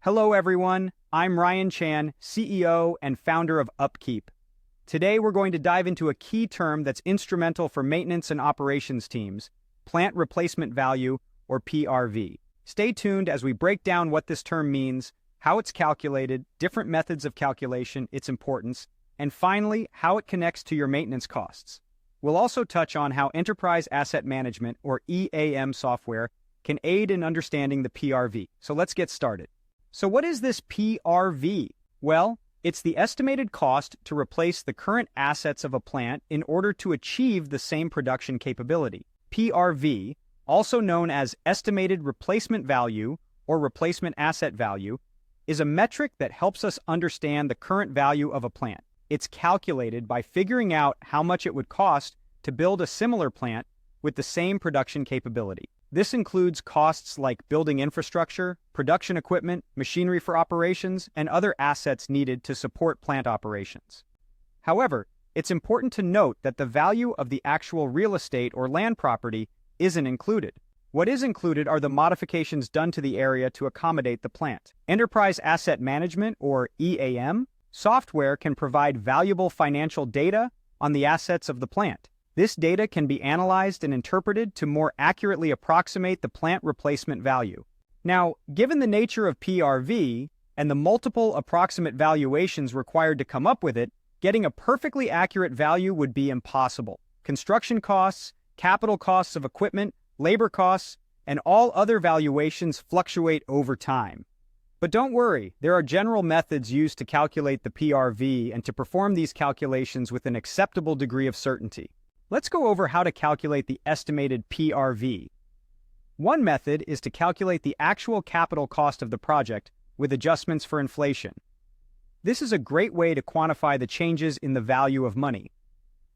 Hello everyone, I'm Ryan Chan, CEO and founder of UpKeep. Today we're going to dive into a key term that's instrumental for maintenance and operations teams, plant replacement value, or PRV. Stay tuned as we break down what this term means, how it's calculated, different methods of calculation, its importance, and finally, how it connects to your maintenance costs. We'll also touch on how enterprise asset management, or EAM software, can aid in understanding the PRV. So let's get started. So what is this PRV? Well, it's the estimated cost to replace the current assets of a plant in order to achieve the same production capability. PRV, also known as estimated replacement value or replacement asset value, is a metric that helps us understand the current value of a plant. It's calculated by figuring out how much it would cost to build a similar plant with the same production capability. This includes costs like building infrastructure, production equipment, machinery for operations, and other assets needed to support plant operations. However, it's important to note that the value of the actual real estate or land property isn't included. What is included are the modifications done to the area to accommodate the plant. Enterprise Asset Management, or EAM, software can provide valuable financial data on the assets of the plant. This data can be analyzed and interpreted to more accurately approximate the plant replacement value. Now, given the nature of PRV and the multiple approximate valuations required to come up with it, getting a perfectly accurate value would be impossible. Construction costs, capital costs of equipment, labor costs, and all other valuations fluctuate over time. But don't worry, there are general methods used to calculate the PRV and to perform these calculations with an acceptable degree of certainty. Let's go over how to calculate the estimated PRV. One method is to calculate the actual capital cost of the project with adjustments for inflation. This is a great way to quantify the changes in the value of money.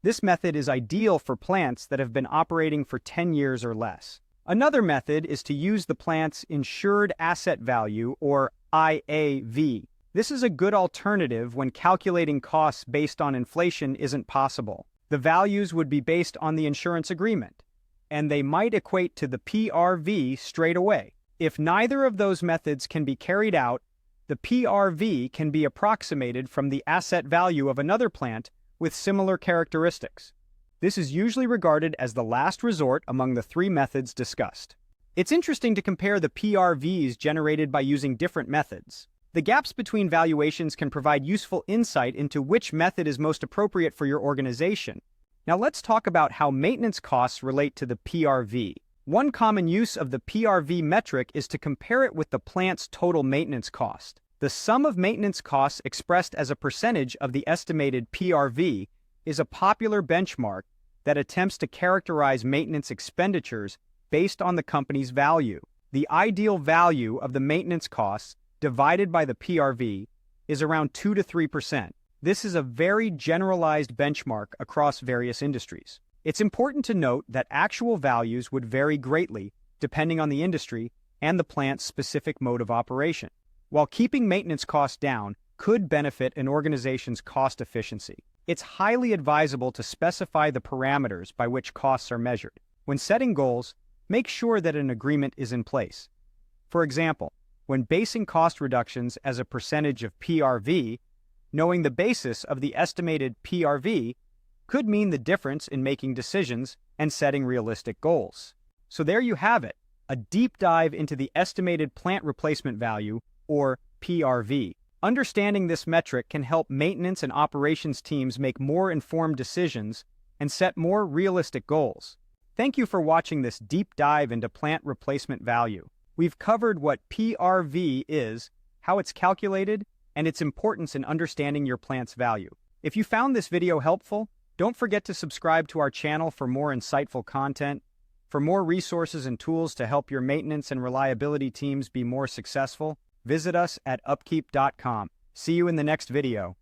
This method is ideal for plants that have been operating for 10 years or less. Another method is to use the plant's insured asset value, or IAV. This is a good alternative when calculating costs based on inflation isn't possible. The values would be based on the insurance agreement, and they might equate to the PRV straight away. If neither of those methods can be carried out, the PRV can be approximated from the asset value of another plant with similar characteristics. This is usually regarded as the last resort among the three methods discussed. It's interesting to compare the PRVs generated by using different methods. The gaps between valuations can provide useful insight into which method is most appropriate for your organization. Now let's talk about how maintenance costs relate to the PRV. One common use of the PRV metric is to compare it with the plant's total maintenance cost. The sum of maintenance costs expressed as a percentage of the estimated PRV is a popular benchmark that attempts to characterize maintenance expenditures based on the company's value. The ideal value of the maintenance costs divided by the PRV is around 2 to 3%. This is a very generalized benchmark across various industries. It's important to note that actual values would vary greatly depending on the industry and the plant's specific mode of operation. While keeping maintenance costs down could benefit an organization's cost efficiency, it's highly advisable to specify the parameters by which costs are measured. When setting goals, make sure that an agreement is in place. For example, when basing cost reductions as a percentage of PRV, knowing the basis of the estimated PRV could mean the difference in making decisions and setting realistic goals. So there you have it, a deep dive into the estimated plant replacement value, or PRV. Understanding this metric can help maintenance and operations teams make more informed decisions and set more realistic goals. Thank you for watching this deep dive into plant replacement value. We've covered what PRV is, how it's calculated, and its importance in understanding your plant's value. If you found this video helpful, don't forget to subscribe to our channel for more insightful content. For more resources and tools to help your maintenance and reliability teams be more successful, visit us at upkeep.com. See you in the next video.